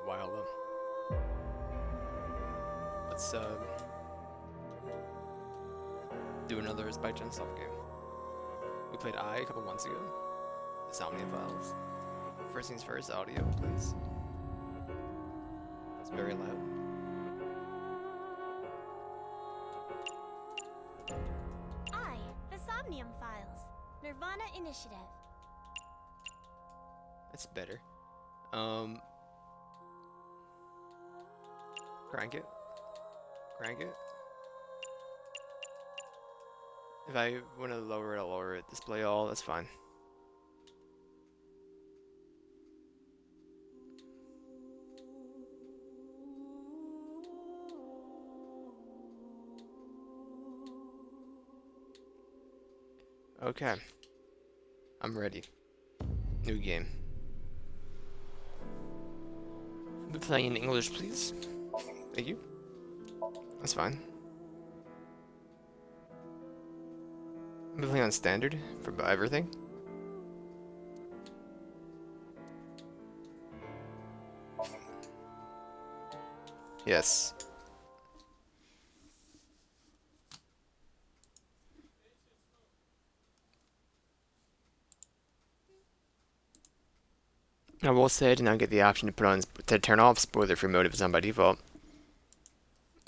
While let's do another Spike Gen Self game. We played a couple months ago. The SOMNIUM files. First things first, audio, please. That's very loud. The SOMNIUM files. nirvanA initiative. That's better. Crank it. Crank it. If I want to lower it, I'll lower it. Display all, that's fine. Okay. I'm ready. New game. Be playing in English, please. Thank you. That's fine. Be playing on standard for everything. Yes. I will say I did not get the option to turn off spoiler-free mode if it's on by default.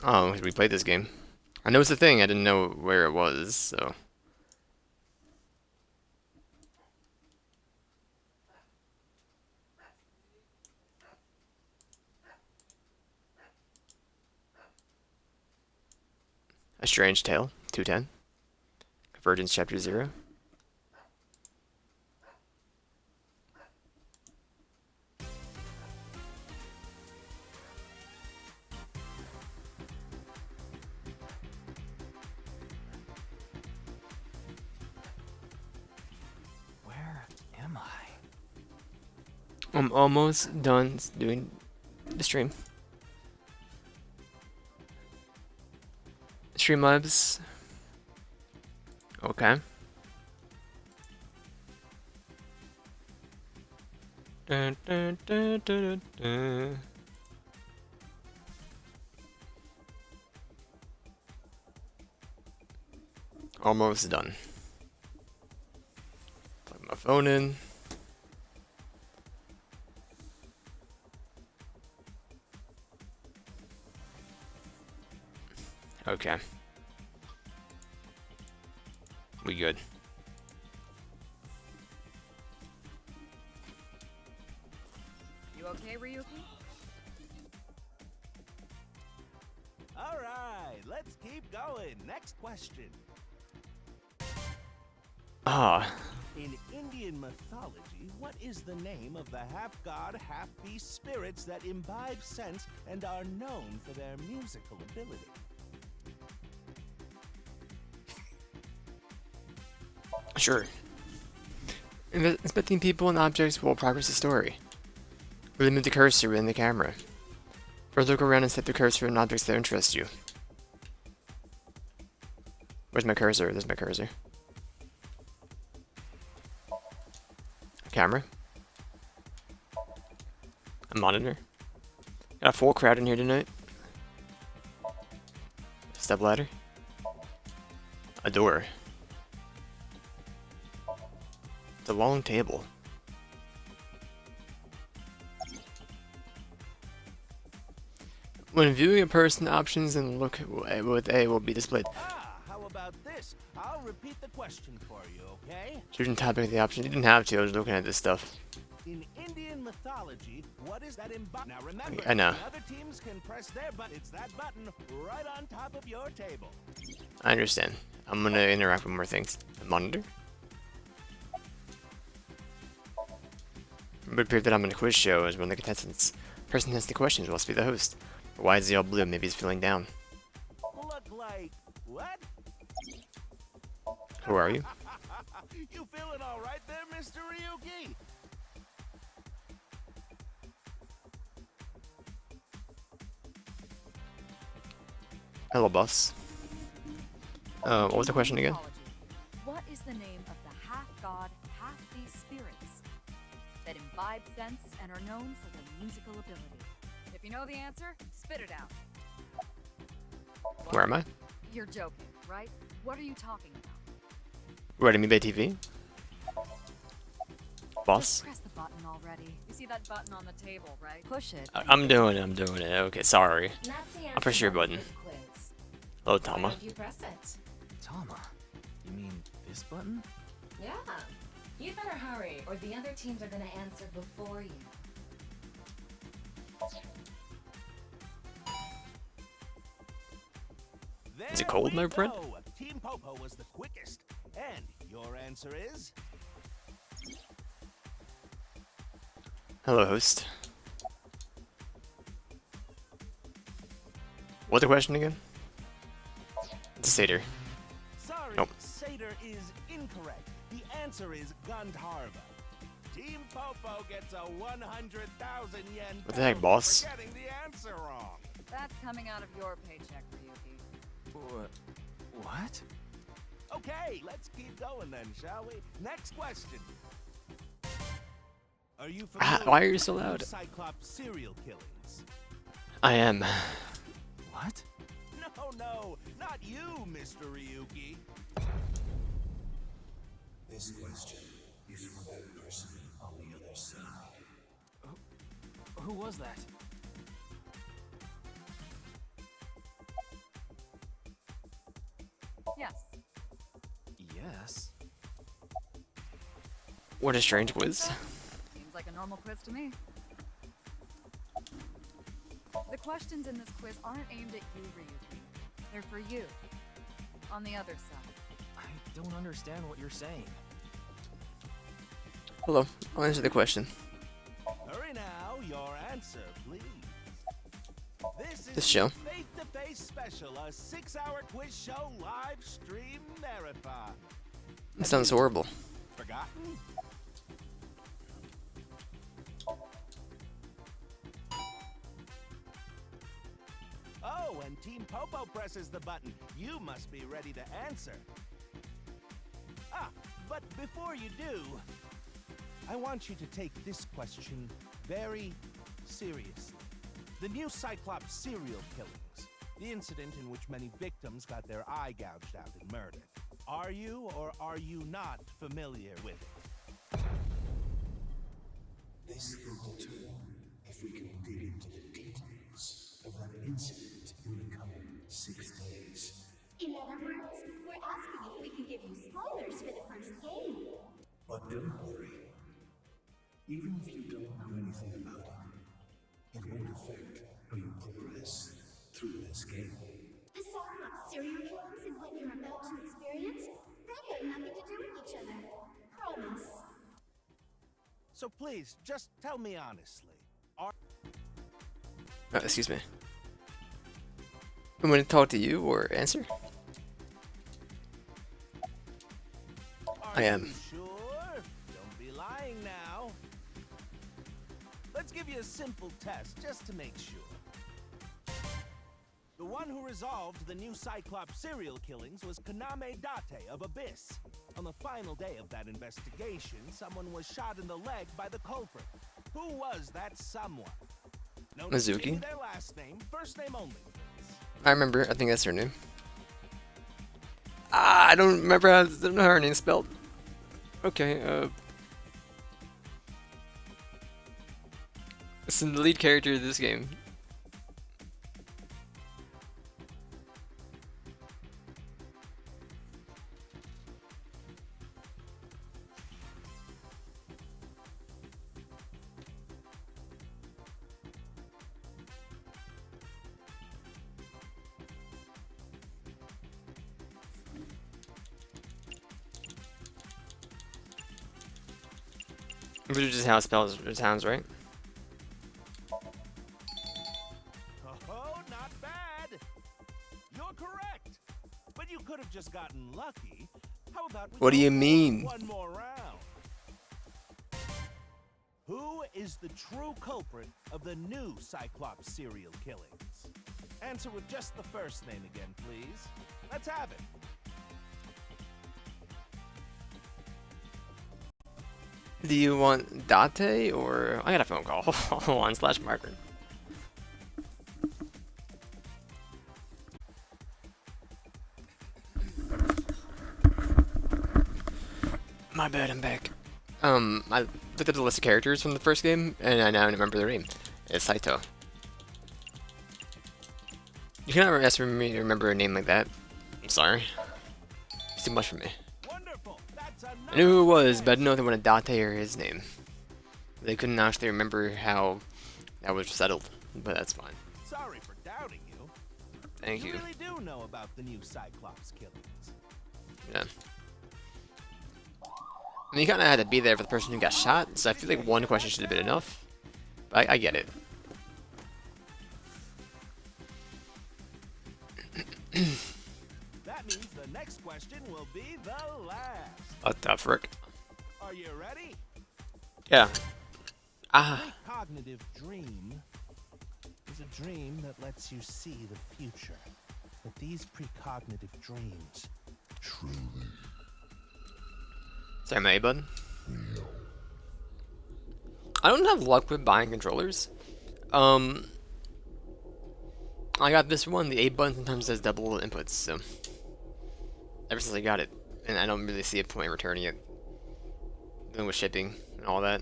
Oh, we played this game. I know it's a thing, I didn't know where it was, so. A Strange Tale, 210. Convergence Chapter 0. I'm almost done doing the stream. Streamlabs. Okay. Dun, dun, dun, dun, dun. Almost done. Plug my phone in. Okay. We good. You okay, Ryuki? All right, let's keep going. Next question. Ah. In Indian mythology, what is the name of the half-god, half-beast spirits that imbibe sense and are known for their musical ability? Sure. Inspecting people and objects will progress the story. Really move the cursor within the camera. First look around and set the cursor on objects that interest you. Where's my cursor? There's my cursor. Camera. A monitor. Got a full crowd in here tonight. Step ladder. A door. It's a long table. When viewing a person, options and look with A will be displayed. Ah, how about this? I'll repeat the question for you, okay? Choosing topic of the option. You didn't have to, I was looking at this stuff. In Indian mythology, what is that Now remember, I know. the other teams can press their button. It's that button right on top of your table. I understand. I'm gonna interact with more things. A monitor? It would appear that I'm in a quiz show as one of the contestants. Person who asks the questions must be the host. But why is he all blue? Maybe he's feeling down. Look like what? Who are you? You feeling all right there, Mr. Ryuki? Hello, boss. What was the question again? What is the name of the half-god, half-beast spirits? that imbibe sense and are known for their musical ability. If you know the answer, spit it out. Where am I? You're joking, right? What are you talking about? Ready me by TV? Just Boss? press the button already. You see that button on the table, right? Push it. I'm doing it. Okay, sorry. That's the I'll press your answer button. to the quiz. Hello, Why Tama. don't you press it? Tama, you mean this button? Yeah. You better hurry, or the other teams are gonna answer before you. Is it cold, There my we friend? go. Team Popo was the quickest. And your answer is? Hello, host. What's the question again? It's a satyr. Sorry, Nope. Satyr is incorrect. The answer is Gandharva. Team Popo gets a 100,000 yen. What the heck, penalty boss? For getting the answer wrong. That's coming out of your paycheck, Ryuki. What? Okay, let's keep going then, shall we? Next question. Are you familiar Why are you with so the loud? Cyclops serial killings? I am. What? No, not you, Mr. Ryuki. This question is for that person on the other side. Who was that? Yes. Yes. What a strange quiz. Seems like a normal quiz to me. The questions in this quiz aren't aimed at you, Ryuki. They're for you. On the other side. I don't understand what you're saying. Hello, I'll answer the question. Hurry now, your answer, please. This is This show. Face-to-Face Special, a 6-hour quiz show live stream marathon. That sounds horrible. Forgotten? Oh, and Team Popo presses the button. You must be ready to answer. But before you do, I want you to take this question very seriously. The new Cyclops serial killings, the incident in which many victims got their eye gouged out and murdered. Are you or are you not familiar with it? This is the term if we can dig into the details of that incident in the coming 6 days. In other words, we're asking if we can give you spoilers for the first game. But don't worry. Even if you don't know anything about it, it won't affect how you progress through this game. The Cyclops serial killers and what you're about to experience, they have nothing to do with each other. Promise. So please, just tell me honestly. Excuse me. I'm going to talk to you or answer? I am. You sure? Don't be lying now. Let's give you a simple test just to make sure. The one who resolved the new Cyclops serial killings was Kaname Date of Abyss. On the final day of that investigation, someone was shot in the leg by the culprit. Who was that someone? No need to give Mizuki? me their last name, first name only. I remember, I think that's her name. I don't remember how her name's spelled. Okay, it's the lead character of this game. Which is just how it spells it sounds, right? Oh, not bad. You're correct. But you could have just gotten lucky. How about we What do go you for mean? One more round. Who is the true culprit of the new Cyclops serial killings? Answer with just the first name again, please. Let's have it. Do you want Date or I got a phone call? Hold on, slash marker. My bad, I'm back. I looked up the list of characters from the first game, and I now remember their name. It's Saito. You cannot ask me to remember a name like that. I'm sorry. It's too much for me. Wonderful. That's I knew who it was, another but I didn't know if they wanted Date or his name. They couldn't actually remember how that was settled, but that's fine. Sorry for doubting you. Thank You you. really do know about the new Cyclops killings. Yeah. I mean, you kind of had to be there for the person who got shot, so I feel like one question should have been enough. But I get it. That means the next question will be the last. What the frick? Are you ready? Yeah. Ah. Precognitive dream is a dream that lets you see the future. But these precognitive dreams Sorry, my A button. I don't have luck with buying controllers. I got this one. The A button sometimes does double inputs, so ever since I got it, and I don't really see a point in returning it. Then with shipping and all that,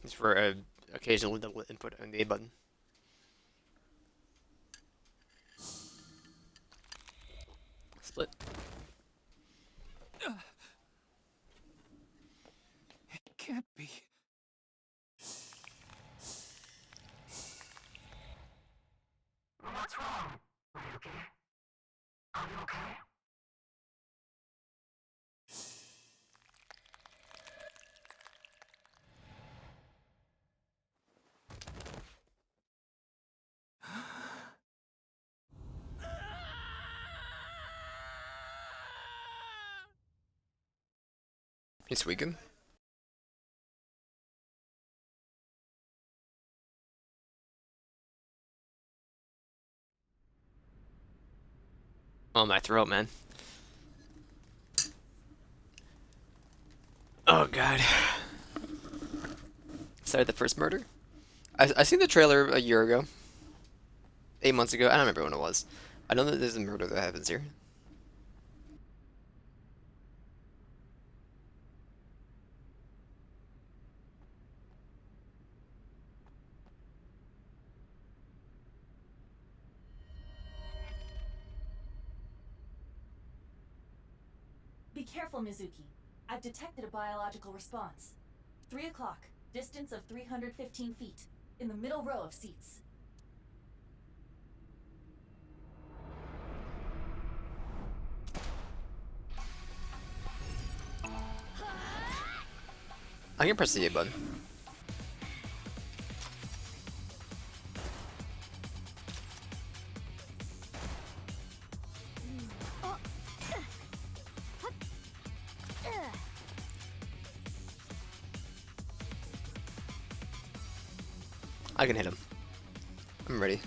it's for a occasional double input on the A button. Split. Can't be. What's wrong? Are you okay? Are you okay? He's weakened. Oh, my throat, man. Oh, God. Started the first murder? I seen the trailer a year ago. 8 months ago. I don't remember when it was. I know that there's a murder that happens here. Be careful, Mizuki. I've detected a biological response. 3 o'clock, distance of 315 feet, in the middle row of seats. I can press the A button. I can hit him. I'm ready.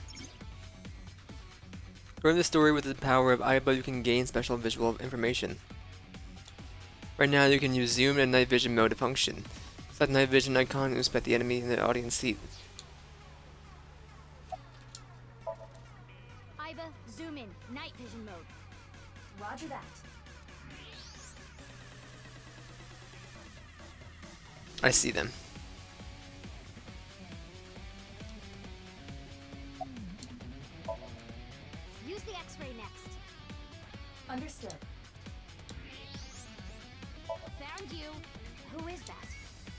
During the story with the power of Aiba, you can gain special visual information. Right now, you can use zoom and night vision mode to function. Select night vision icon and inspect the enemy in the audience seat. Aiba, zoom in. Night vision mode. Roger that. I see them. Use the X-ray next. Understood. Found you. Who is that?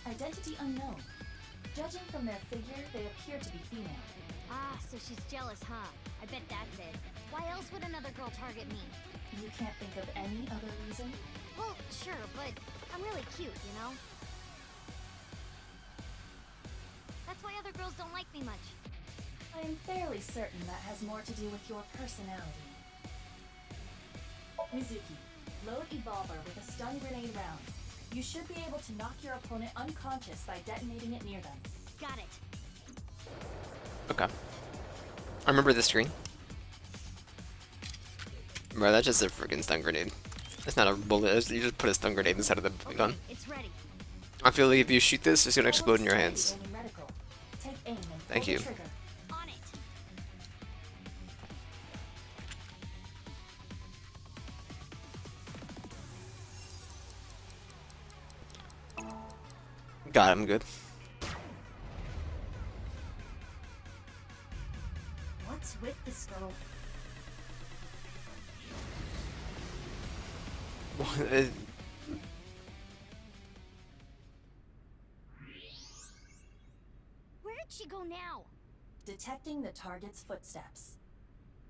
Identity unknown. Judging from their figure, they appear to be female. Ah, so she's jealous, huh? I bet that's it. Why else would another girl target me? You can't think of any other reason? Well, sure, but I'm really cute, you know? That's why other girls don't like me much. I'm fairly certain that has more to do with your personality. Mizuki, load Evolver with a stun grenade round. You should be able to knock your opponent unconscious by detonating it near them. Got it. Okay. I remember this screen. Bro, that's just a freaking stun grenade. It's not a bullet, you just put a stun grenade inside of the Okay, gun. it's ready. I feel like if you shoot this, it's gonna explode in your Almost hands. ready, medical. Take aim and pull Thank the you. trigger. On it. Got it, I'm good. What's with this girl? Where did she go now? Detecting the target's footsteps.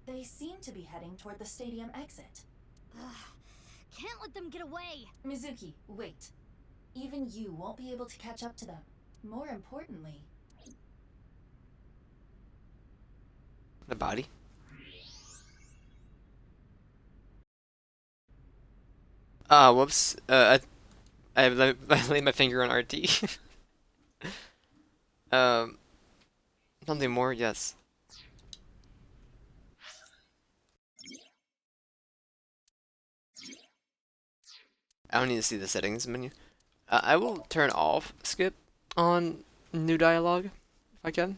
They seem to be heading toward the stadium exit. Ugh, can't let them get away. Mizuki, wait. Even you won't be able to catch up to them. More importantly, The body. Whoops. I laid my finger on RT. Something more, yes. I don't need to see the settings menu. I will turn off skip on new dialogue if I can.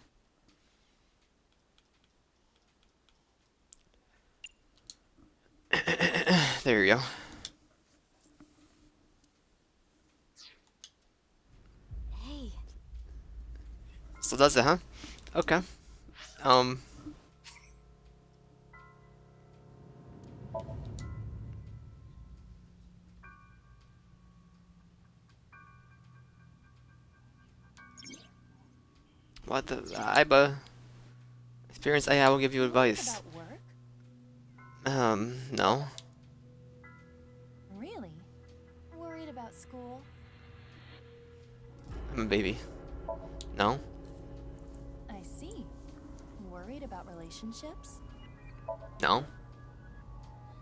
There you go. Hey, So does it, huh? Okay. Um. What the? Iba. Experienced AI will give you advice. about work? No. Really? Worried about school? I'm a baby. No. I see. Worried about relationships? No.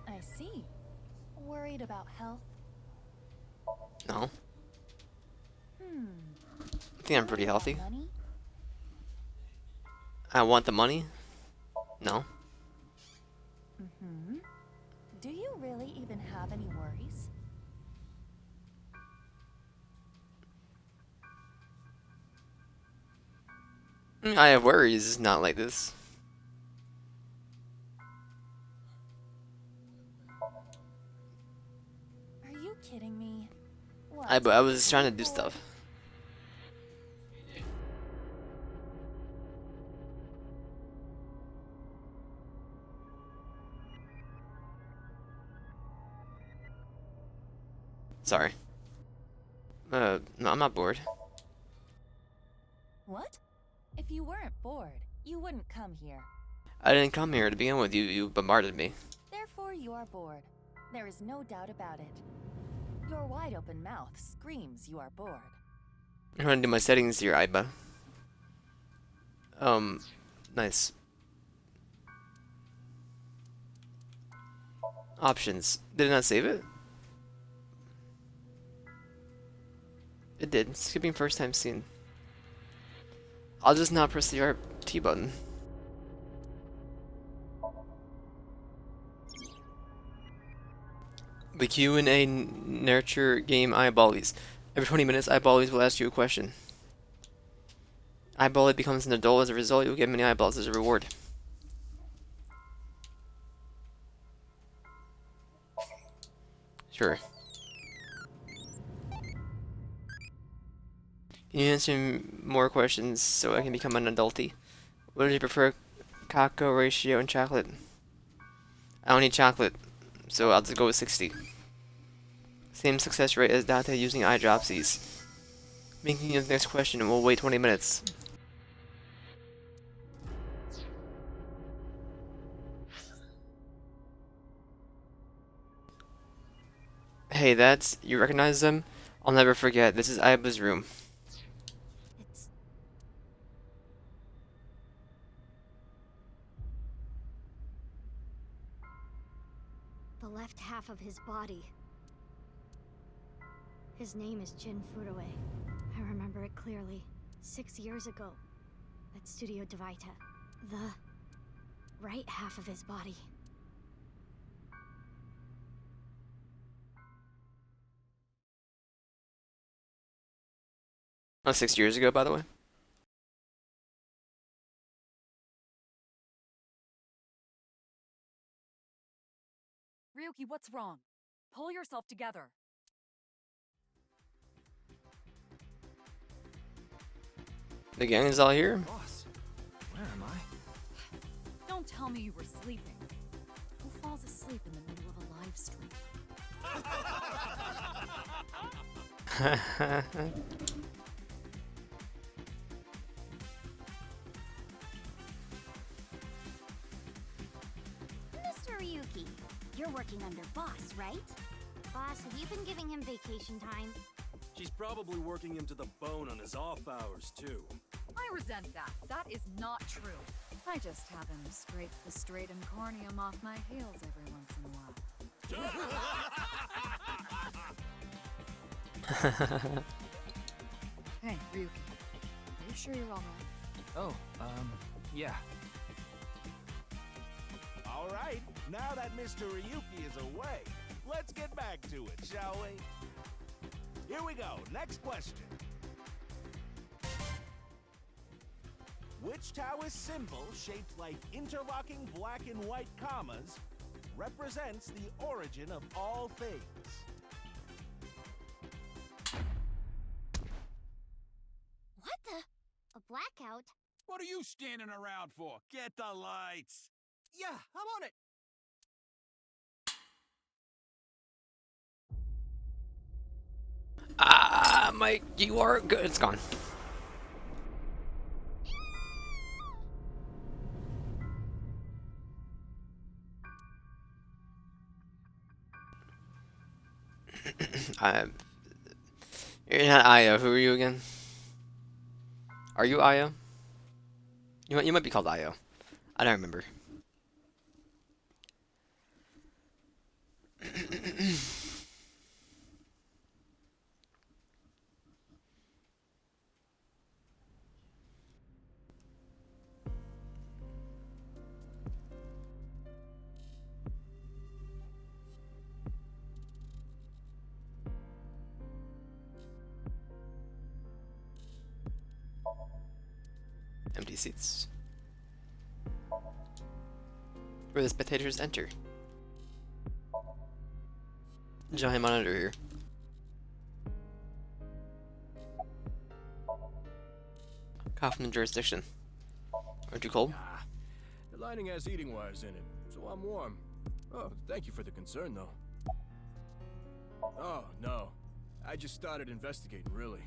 I see. Worried about health? No. Hmm. I think I'm pretty Worried about healthy. money? I want the money. No. Mm-hmm. Do you really even have any worries? I have worries, not like this. Are you kidding me? What? I was trying to do Bored? stuff. Sorry. No, I'm not bored. What? If you weren't bored, you wouldn't come here. I didn't come here to begin with. You bombarded me. Therefore, you are bored. There is no doubt about it. Your wide open mouth screams you are bored. I'm trying to do my settings here, Iba. Nice. Options. Did it not save it? It did. Skipping first time seen. I'll just not press the RT button. The Q&A nurture game eyeballies. Every 20 minutes, eyeballies will ask you a question. Eyeball becomes an adult. As a result, you'll get many eyeballs as a reward. Sure. Can you answer more questions so I can become an adulty? What do you prefer, Kakao, ratio, and chocolate? I don't need chocolate, so I'll just go with 60. Same success rate as Dante using eye dropsies. Making the next question and we'll wait 20 minutes. Hey, you recognize them? I'll never forget. This is Aiba's room. it's... the left half of his body. His name is Jin Furue. I remember it clearly. 6 years ago, at Studio Devaita. The right half of his body. Oh, 6 years ago, by the way. Ryuki, what's wrong? Pull yourself together. The gang is all here. Boss, where am I? Don't tell me you were sleeping. Who falls asleep in the middle of a live stream? Mr. Ryuki, you're working under boss, right? Boss, have you been giving him vacation time? She's probably working him to the bone on his off hours, too. I resent that. That is not true. I just have him scrape the stratum corneum off my heels every once in a while. Hey, Ryuki. Are you sure you're alright? Oh, yeah. All right, now that Mr. Ryuki is away, let's get back to it, shall we? Here we go, next question. Which Taoist symbol, shaped like interlocking black and white commas, represents the origin of all things? What the? A blackout? What are you standing around for? Get the lights! Yeah, I'm on it. Ah, Mike, you are good. It's gone. You're not Aya. Who are you again? Are you Aya? You might be called Io. I don't remember. Empty seats. Where the spectators enter. Giant monitor here. Kaufman jurisdiction. Aren't you cold? Ah, the lining has heating wires in it, so I'm warm. Oh, thank you for the concern, though. Oh, no. I just started investigating, really.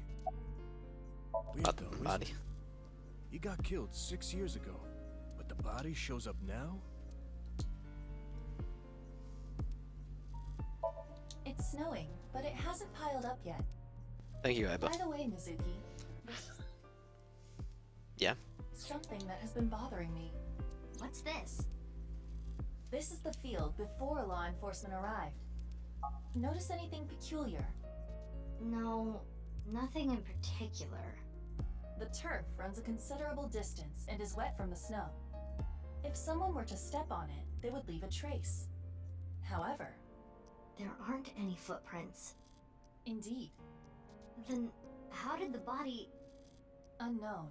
Weird, About the though, isn't body. it? He got killed 6 years ago, but the body shows up now? It's snowing, but it hasn't piled up yet. Thank you, Aiba. By the way, Mizuki, Yeah. something that has been bothering me. What's this? This is the field before law enforcement arrived. Notice anything peculiar? No, nothing in particular. The turf runs a considerable distance and is wet from the snow. If someone were to step on it, they would leave a trace. However, There aren't any footprints. indeed, Then how did the body... unknown.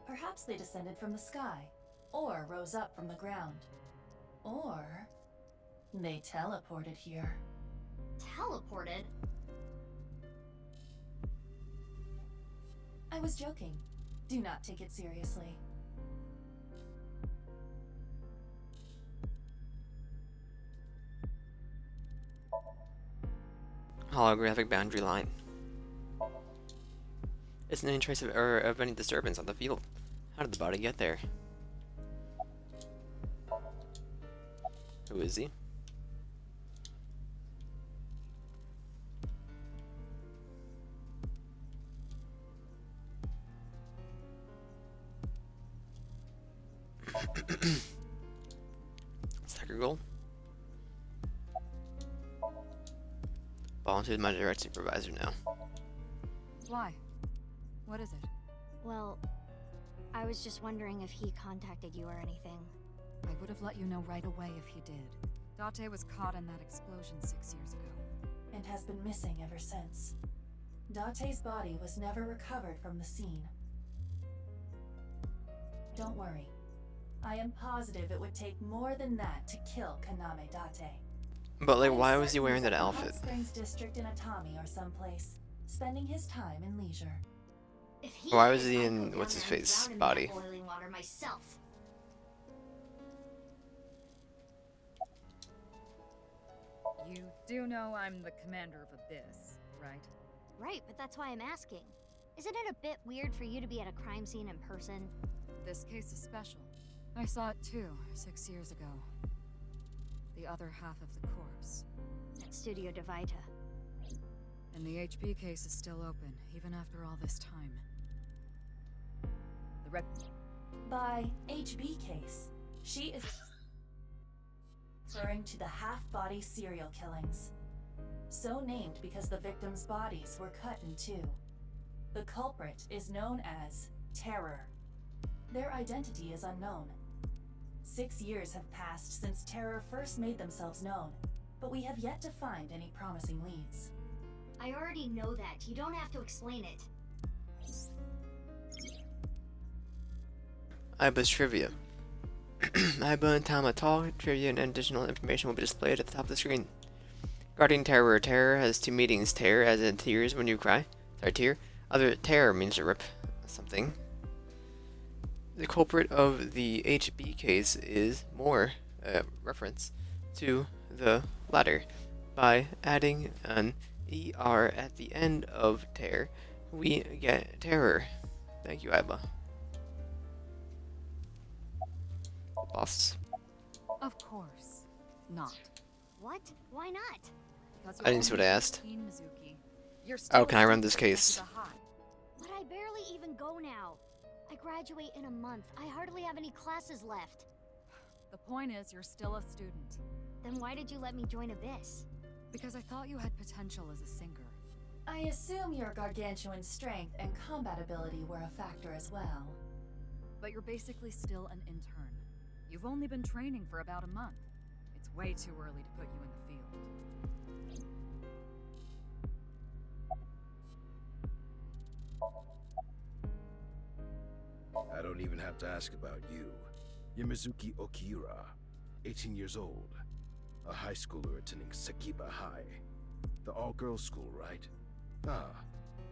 Perhaps they descended from the sky, or rose up from the ground. Or they teleported here. teleported? I was joking. Do not take it seriously. Holographic boundary line. Isn't any trace of any disturbance on the field? How did the body get there? Who is he? Second goal. Volunteered my direct supervisor now. Why? What is it? Well, I was just wondering if he contacted you or anything. I would have let you know right away if he did. Date was caught in that explosion 6 years ago. And has been missing ever since. Date's body was never recovered from the scene. Don't worry. I am positive it would take more than that to kill Kaname Date. But like, I am why was he certain wearing he's that at the outfit? Hot Springs district in Atami or someplace, spending his time in leisure. If he Why was is, he I'd in go down what's his there and face drown in body? that boiling water myself. You do know I'm the commander of Abyss, right? Right, but that's why I'm asking. Isn't it a bit weird for you to be at a crime scene in person? This case is special. I saw it too, 6 years ago. The other half of the corpse. At Studio Divita. And the HB case is still open, even after all this time. The rep... By HB case, she is referring to the half-body serial killings. So named because the victims' bodies were cut in two. The culprit is known as Terror. Their identity is unknown. 6 years have passed since Terror first made themselves known, but we have yet to find any promising leads. I already know that. You don't have to explain it. Iba's trivia. Iba and Tama talk, trivia, and additional information will be displayed at the top of the screen. Regarding Terror, Terror has two meanings. Terror as in tears when you cry. Sorry, tear. Other terror means to rip something. The culprit of the HB case is more reference to the latter. By adding an ER at the end of tear, we get terror. Thank you, Iba. Boss. Of course. Not. What? Why not? Because I didn't see what I asked. 18, Mizuki. You're still Oh, can I run a this student at case? Sakuga High. But I barely even go now. I graduate in a month. I hardly have any classes left. The point is, you're still a student. Then why did you let me join Abyss? Because I thought you had potential as a singer. I assume your gargantuan strength and combat ability were a factor as well. But you're basically still an intern. You've only been training for about a month. It's way too early to put you in the field. I don't even have to ask about you. You're Mizuki Okira, 18 years old. A high schooler attending Sakiba High. The all-girls school, right? Ah,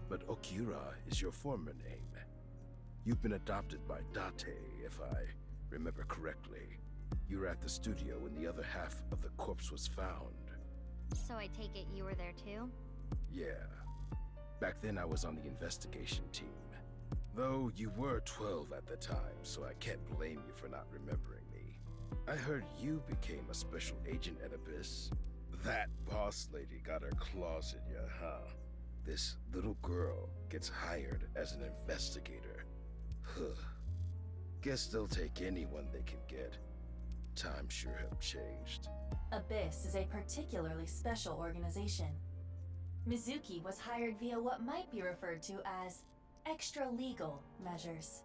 but Okira is your former name. You've been adopted by Date, if I remember correctly. You were at the studio when the other half of the corpse was found. So I take it you were there too? Yeah. Back then I was on the investigation team. Though you were 12 at the time, so I can't blame you for not remembering me. I heard you became a special agent at Abyss. That boss lady got her claws in you, huh? This little girl gets hired as an investigator. Huh. Guess they'll take anyone they can get. Times sure have changed. Abyss is a particularly special organization. Mizuki was hired via what might be referred to as extra-legal measures.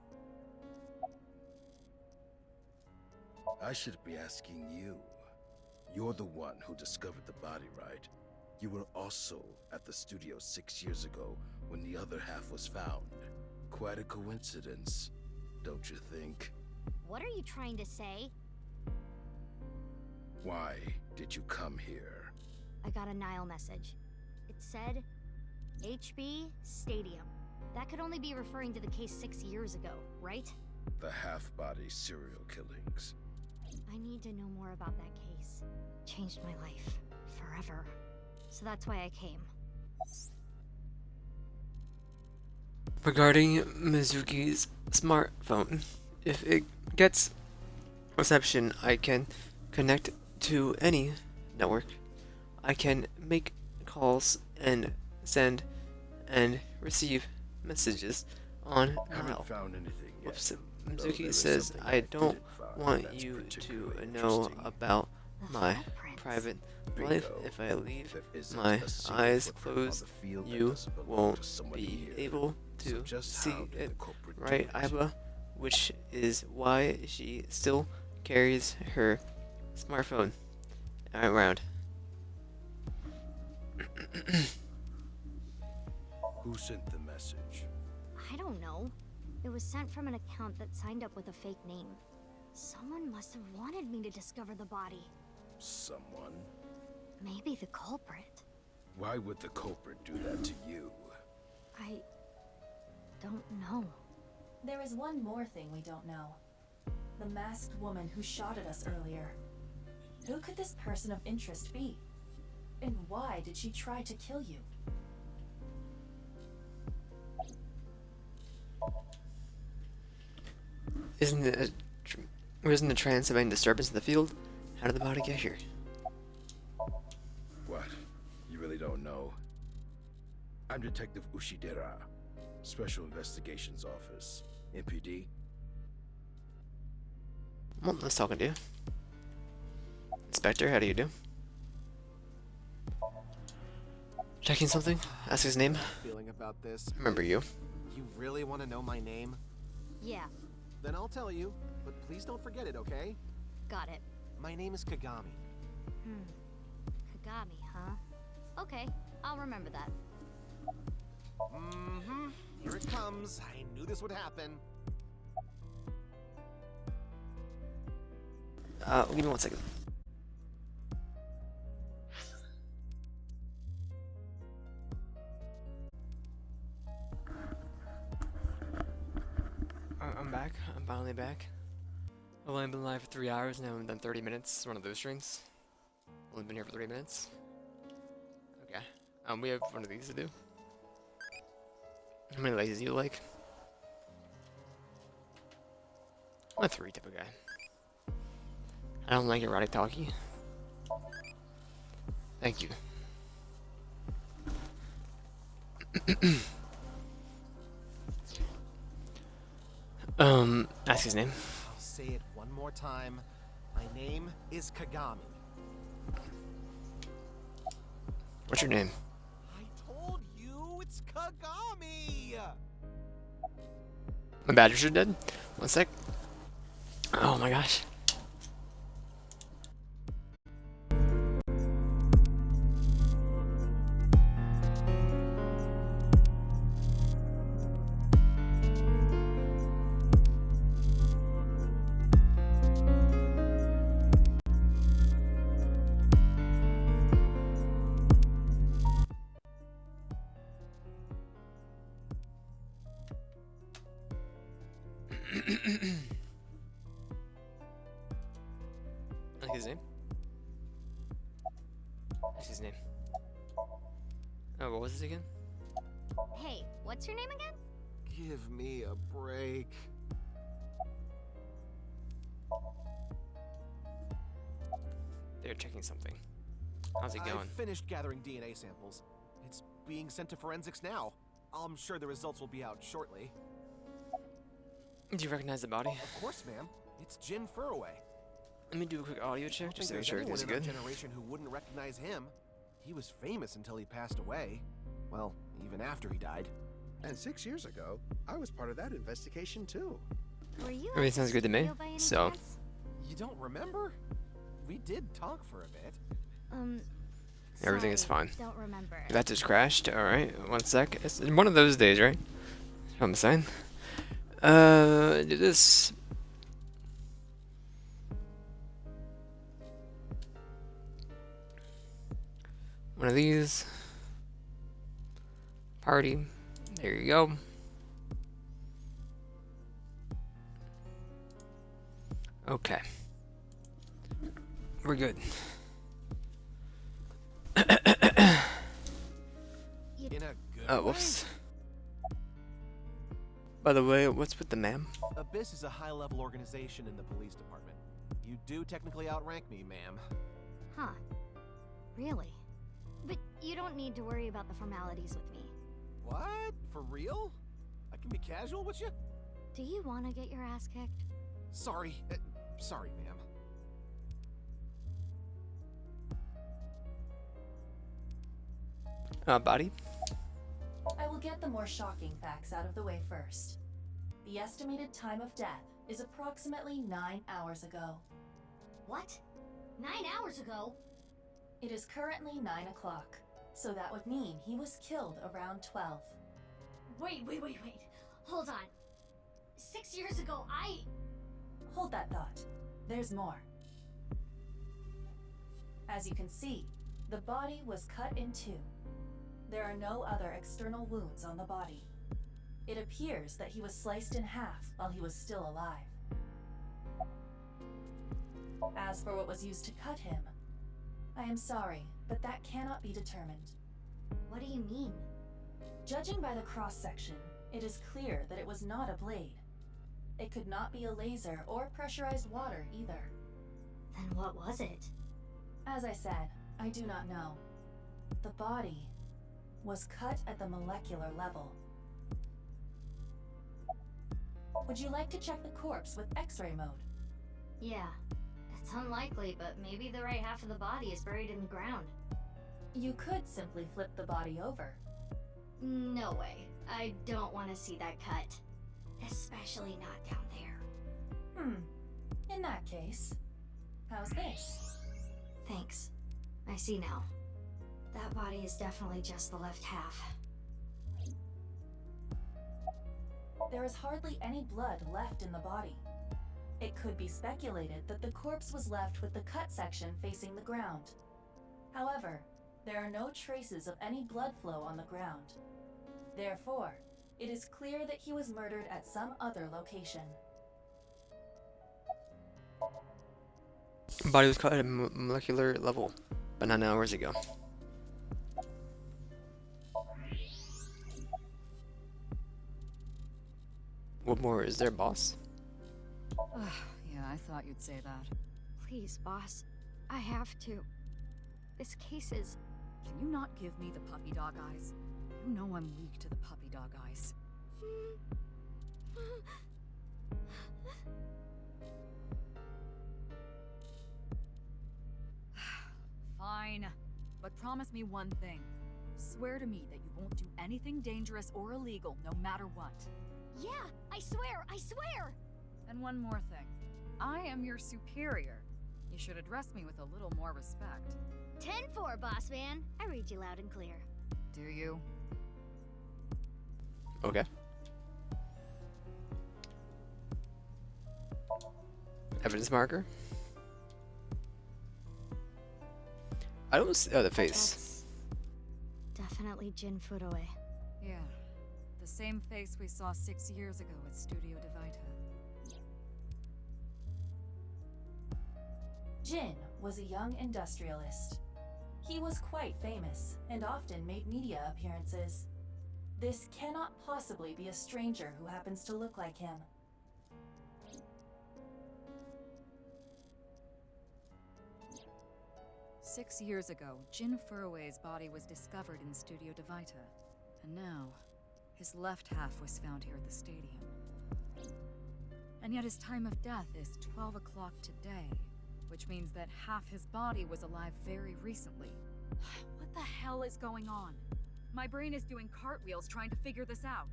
I should be asking you. You're the one who discovered the body, right? You were also at the studio 6 years ago when the other half was found. Quite a coincidence, don't you think? What are you trying to say? Why did you come here? I got a Nile message. It said, HB Stadium. That could only be referring to the case 6 years ago, right? The half-body serial killings. I need to know more about that case. Changed my life. Forever. So that's why I came. Regarding Mizuki's smartphone, if it gets reception, I can connect to any network. I can make calls and send and receive messages on Haven't Nile. found anything yet. Whoops. though there Mizuki is says, something I don't did find want that's you to particularly know interesting. about The my footprints. private Bingo. life. If I leave There isn't my a single eyes footprint on closed, the field that you doesn't belong won't to someone be here. able So to just see how did it, the culprit do right, it? Iba? Which is why she still carries her smartphone around. Who sent the message? I don't know. It was sent from an account that signed up with a fake name. Someone must have wanted me to discover the body. Someone? Maybe the culprit. Why would the culprit do that to you? I don't know. There is one more thing we don't know. The masked woman who shot at us earlier. Who could this person of interest be? And why did she try to kill you? Isn't a trans-event disturbance in the field? How did the body get here? What? You really don't know? I'm Detective Ushidera, Special Investigations Office, MPD. Well, let's talking to you. Inspector, how do you do? Checking something? Ask his name. Feeling about this. Remember you. You really want to know my name? Yeah, Then I'll tell you, but please don't forget it, okay? got it. My name is Kagami. Kagami, huh? Okay, I'll remember that. Mm-hmm. Here it comes. I knew this would happen. Give me 1 second. I'm back. I'm finally back. I've only been live for 3 hours now. I've done 30 minutes. One of those streams. Only been here for 3 minutes. Okay. We have one of these to do. How many legs do you like? I'm a 3 type of guy. I don't like erotic talkie. Thank you. Ask his name. I'll say it one more time. My name is Kagami. What's your name? I told you it's Kagami! My badgers are dead? 1 sec. Oh my gosh. Like his name? What's his name? Oh, what was this again? Hey, what's your name again? Give me a break. They're checking something. How's it going? I've finished gathering DNA samples. It's being sent to forensics now. I'm sure the results will be out shortly. Do you recognize the body? Of course, ma'am. It's Jin Furaway. Let me do a quick audio check just to make sure everything's good. Generation who wouldn't recognize him. He was famous until he passed away. Well, even after he died. And 6 years ago, I was part of that investigation too. Were you Everything at sounds the good to me. studio by any So, chance? You don't remember? We did talk for a bit. everything is Sorry, fine. Don't remember. That just crashed. Alright, 1 sec. It's one of those days, right? I'm saying. Do this. One of these. Party. There you go. Okay. We're good. In a good Oh, whoops. By the way, what's with the ma'am? Abyss is a high-level organization in the police department. You do technically outrank me, ma'am. Huh. Really? But you don't need to worry about the formalities with me. What? For real? I can be casual with you? Do you want to get your ass kicked? Sorry. Sorry, ma'am. Body? I will get the more shocking facts out of the way first. The estimated time of death is approximately 9 hours ago. What? 9 hours ago? It is currently 9 o'clock, so that would mean he was killed around 12. Wait. Hold on. 6 years ago, Hold that thought. There's more. As you can see, the body was cut in two. There are no other external wounds on the body. It appears that he was sliced in half while he was still alive. As for what was used to cut him, I am sorry, but that cannot be determined. What do you mean? Judging by the cross-section, it is clear that it was not a blade. It could not be a laser or pressurized water either. Then what was it? As I said, I do not know. The body was cut at the molecular level. Would you like to check the corpse with X-ray mode? Yeah. It's unlikely, but maybe the right half of the body is buried in the ground. You could simply flip the body over. No way. I don't want to see that cut. Especially not down there. In that case, how's this? Thanks. I see now. That body is definitely just the left half. There is hardly any blood left in the body. It could be speculated that the corpse was left with the cut section facing the ground. However, there are no traces of any blood flow on the ground. Therefore, it is clear that he was murdered at some other location. Body was cut at a molecular level, but not hours ago. What more is there, boss? Yeah, I thought you'd say that. Please, boss. I have to. This case is... Can you not give me the puppy dog eyes? You know I'm weak to the puppy dog eyes. Fine, but promise me one thing. Swear to me that you won't do anything dangerous or illegal, no matter what. Yeah, I swear! And one more thing. I am your superior. You should address me with a little more respect. 10-4, boss man. I read you loud and clear. Do you? Okay. Evidence marker. I don't see the face. That's definitely Jin Fudoe. Yeah. The same face we saw 6 years ago at Studio DeVita. Jin was a young industrialist. He was quite famous and often made media appearances. This cannot possibly be a stranger who happens to look like him. Six years ago, Jin Furue's body was discovered in Studio DeVita. And now, his left half was found here at the stadium. And yet his time of death is 12 o'clock today, which means that half his body was alive very recently. What the hell is going on? My brain is doing cartwheels trying to figure this out.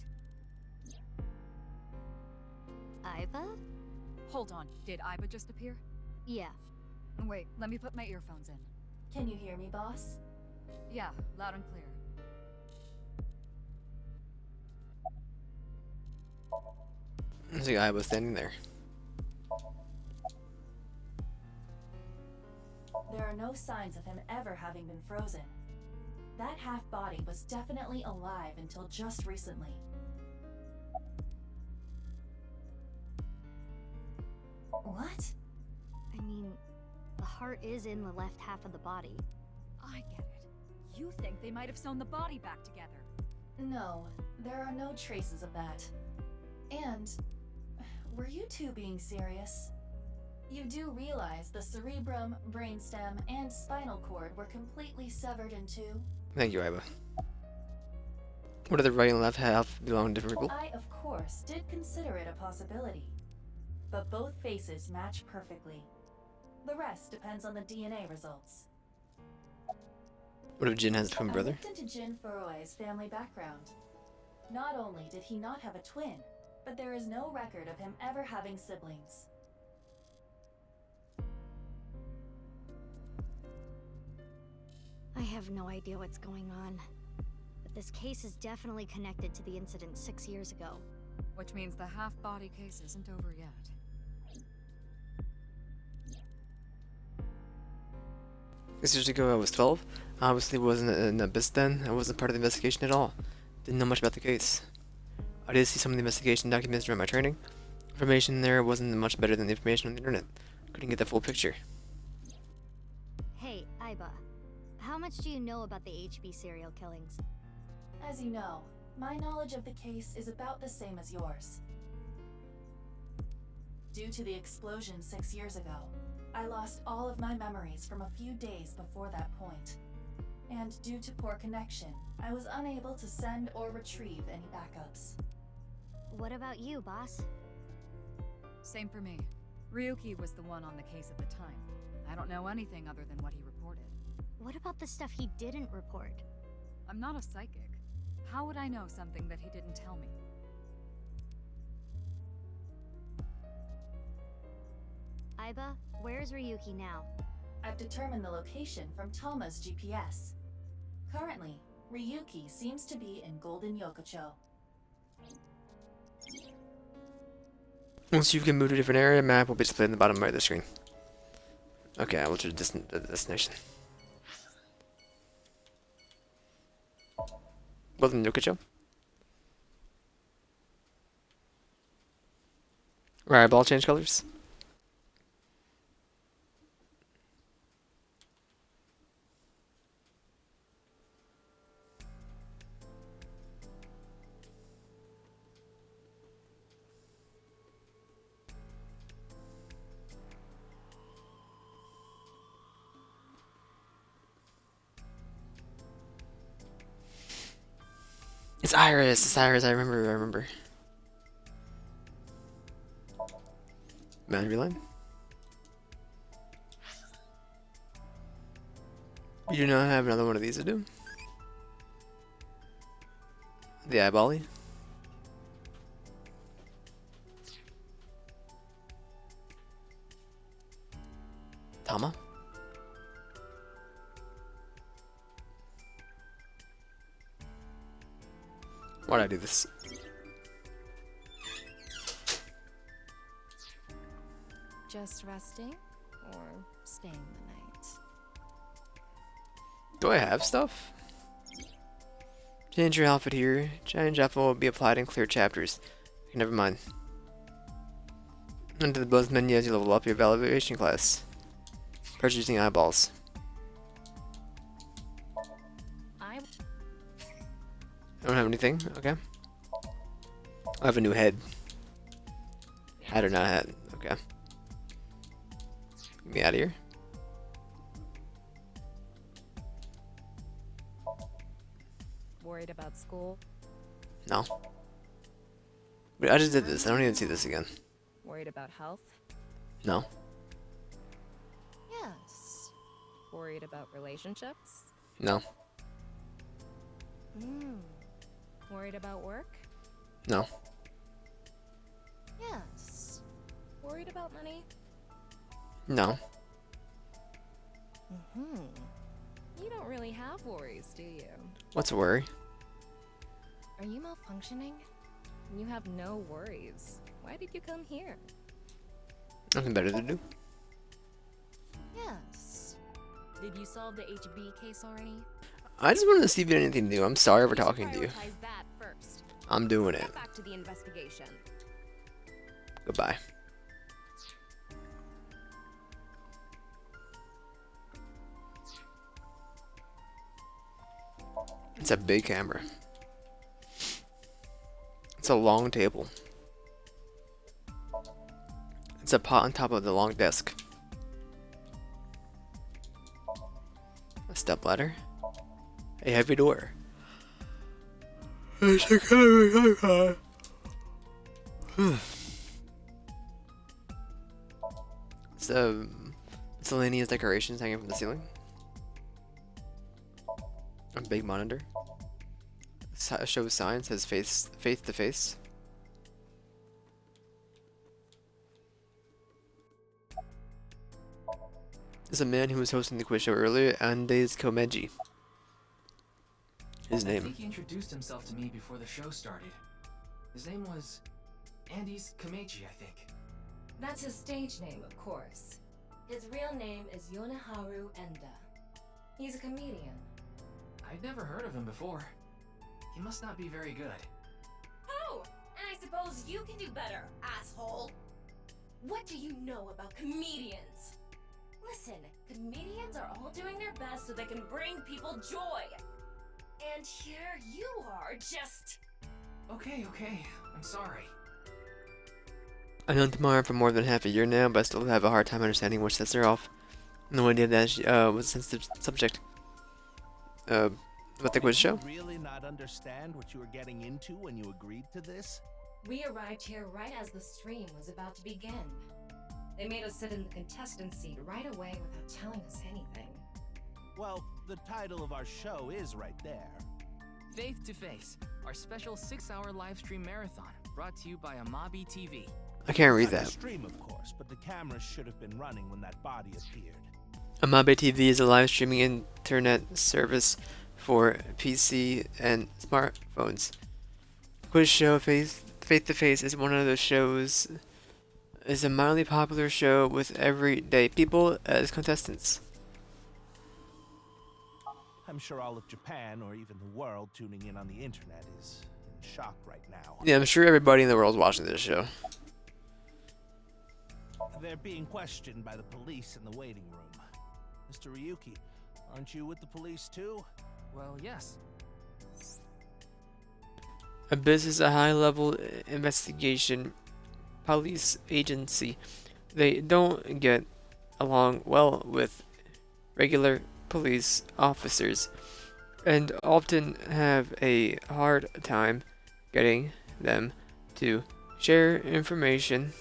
Iba? Hold on, did Iba just appear? Yeah. Wait, let me put my earphones in. Can you hear me, boss? Yeah, loud and clear. There's a guy was standing there. There are no signs of him ever having been frozen. That half-body was definitely alive until just recently. What? I mean, the heart is in the left half of the body. I get it. You think they might have sewn the body back together. No, there are no traces of that. And, were you two being serious? You do realize the cerebrum, brainstem, and spinal cord were completely severed in two? Thank you, Iba. What do the right and left half belong to different people? I, of course, did consider it a possibility. But both faces match perfectly. The rest depends on the DNA results. What if Jin has a twin brother? I looked into Jin Furue's family background. Not only did he not have a twin, but there is no record of him ever having siblings. I have no idea what's going on. But This case is definitely connected to the incident 6 years ago. Which means the half-body case isn't over yet. 6 years ago, I was 12. Obviously, wasn't an abyss then. I wasn't part of the investigation at all. Didn't know much about the case. I did see some of the investigation documents during my training. Information there wasn't much better than the information on the internet. Couldn't get the full picture. Hey, Iba. How much do you know about the HB serial killings? As you know, my knowledge of the case is about the same as yours. Due to the explosion 6 years ago, I lost all of my memories from a few days before that point. And due to poor connection, I was unable to send or retrieve any backups. What about you, boss? Same for me. Ryuki was the one on the case at the time. I don't know anything other than what he reported. What about the stuff he didn't report? I'm not a psychic. How would I know something that he didn't tell me? Iba, where's Ryuki now? I've determined the location from Toma's GPS. Currently, Ryuki seems to be in Golden Yokocho. Once you can move to a different area, map will be displayed in the bottom right of the screen. Okay, I will choose the destination. Golden Yokocho. Right, ball change colors. It's Iris, I remember. Boundary line. We do not have another one of these to do. The eyebally. Tama. Why'd I do this? Just resting or staying the night? Do I have stuff? Change your outfit here. Change outfit will be applied in clear chapters. Okay, never mind. Under the buzz menu as you level up your evaluation class. Purchase using eyeballs. I don't have anything. Okay. I have a new head. Hat or not hat. Okay. Get me out of here. Worried about school? No. Wait, I just did this. I don't even see this again. Worried about health? No. Yes. Worried about relationships? No. Worried about work? No. Yes. Worried about money? No. You don't really have worries, do you? What's a worry? Are you malfunctioning? You have no worries. Why did you come here? Nothing better to do. Yes. Did you solve the HB case already? I just wanted to see if you had anything new. I'm sorry for talking to you. Prioritize that first. I'm doing it. Get back to the investigation. Goodbye. It's a big camera. It's a long table. It's a pot on top of the long desk. A stepladder. A heavy door. It's miscellaneous decorations hanging from the ceiling. A big monitor. Shows signs, says faith to face. There's a man who was hosting the quiz show earlier, Andes Komeji. his I name. think he introduced himself to me before the show started. His name was Andes Kameji, I think. That's his stage name, of course. His real name is Yoneharu Enda. He's a comedian. I'd never heard of him before. He must not be very good. Oh, and I suppose you can do better, asshole. What do you know about comedians? Listen, comedians are all doing their best so they can bring people joy. And here you are, just... Okay, I'm sorry. I've known Tamara for more than half a year now, but I still have a hard time understanding what sets her off. No idea that she was a sensitive subject. What the quiz show? Did you really not understand what you were getting into when you agreed to this? We arrived here right as the stream was about to begin. They made us sit in the contestant seat right away without telling us anything. Well, the title of our show is right there. Faith to Face, our special 6-hour live stream marathon, brought to you by Amabi TV. I can't read Not that. the stream, of course, but the cameras should have been running when that body appeared. Amabe TV is a live streaming internet service for PC and smartphones. Quiz show Faith to Face is one of those shows. Is a mildly popular show with everyday people as contestants. I'm sure all of Japan, or even the world tuning in on the internet, is in shock right now. Yeah, I'm sure everybody in the world is watching this show. They're being questioned by the police in the waiting room. Mr. Ryuki, aren't you with the police too? Well, yes. Abyss is a high-level investigation police agency. They don't get along well with regular police officers and often have a hard time getting them to share information